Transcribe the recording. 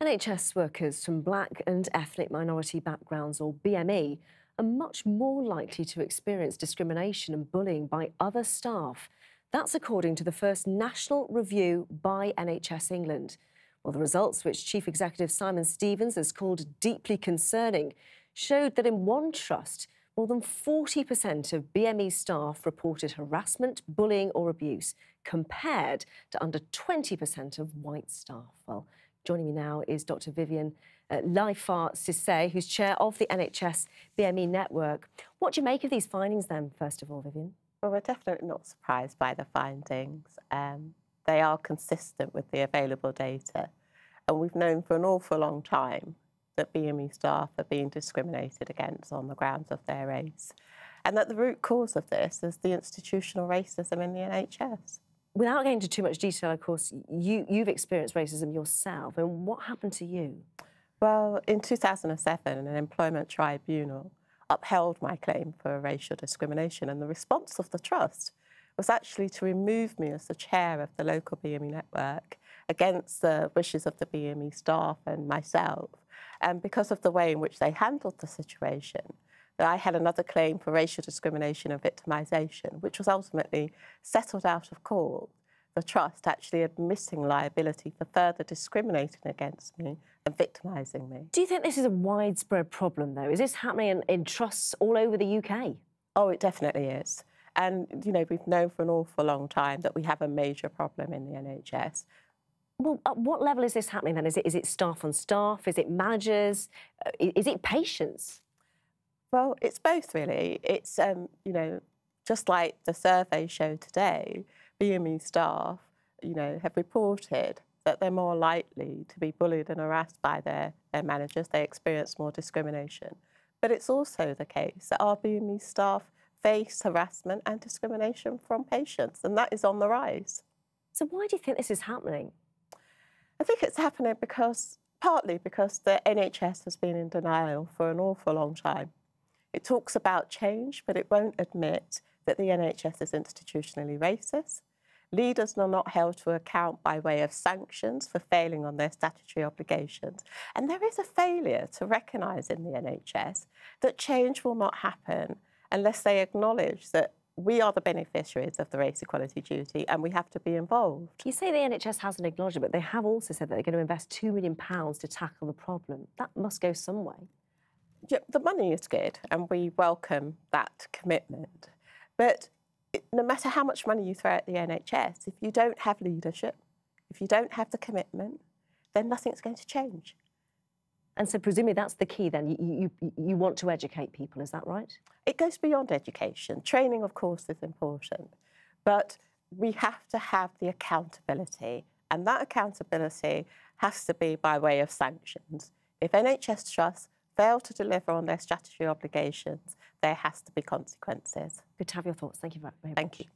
NHS workers from black and ethnic minority backgrounds, or BME, are much more likely to experience discrimination and bullying by other staff. That's according to the first national review by NHS England. Well, the results, which Chief Executive Simon Stevens has called deeply concerning, showed that in one trust, more than 40% of BME staff reported harassment, bullying or abuse, compared to under 20% of white staff. Well, joining me now is Dr Vivian Laifar-Cissé, who's chair of the NHS BME network. What do you make of these findings then, first of all, Vivian? Well, we're definitely not surprised by the findings. They are consistent with the available data. And we've known for an awful long time that BME staff are being discriminated against on the grounds of their race. And that the root cause of this is the institutional racism in the NHS. Without going into too much detail, of course, you've experienced racism yourself. And what happened to you? Well, in 2007, an employment tribunal upheld my claim for racial discrimination, and the response of the trust was actually to remove me as the chair of the local BME network against the wishes of the BME staff and myself, and because of the way in which they handled the situation, that I had another claim for racial discrimination and victimisation, which was ultimately settled out of court. The trust actually admitting liability for further discriminating against me and victimising me. Do you think this is a widespread problem, though? Is this happening in trusts all over the UK? Oh, it definitely is. And, you know, we've known for an awful long time that we have a major problem in the NHS. Well, at what level is this happening then? Is it staff on staff? Is it managers? Is it patients? Well, it's both, really. It's, you know, just like the survey showed today, BME staff, you know, have reported that they're more likely to be bullied and harassed by their managers. They experience more discrimination. But it's also the case that our BME staff face harassment and discrimination from patients, and that is on the rise. So why do you think this is happening? I think it's happening partly because the NHS has been in denial for an awful long time. It talks about change, but it won't admit that the NHS is institutionally racist. Leaders are not held to account by way of sanctions for failing on their statutory obligations. And there is a failure to recognise in the NHS that change will not happen unless they acknowledge that we are the beneficiaries of the race equality duty and we have to be involved. You say the NHS hasn't acknowledged it, but they have also said that they're going to invest £2 million to tackle the problem. That must go some way. Yeah, the money is good and we welcome that commitment. But no matter how much money you throw at the NHS, if you don't have leadership, if you don't have the commitment, then nothing's going to change. And so presumably that's the key then. You want to educate people, is that right? It goes beyond education. Training, of course, is important. But we have to have the accountability. And that accountability has to be by way of sanctions. If NHS trusts fail to deliver on their statutory obligations, there has to be consequences. Good to have your thoughts. Thank you very much. Thank you.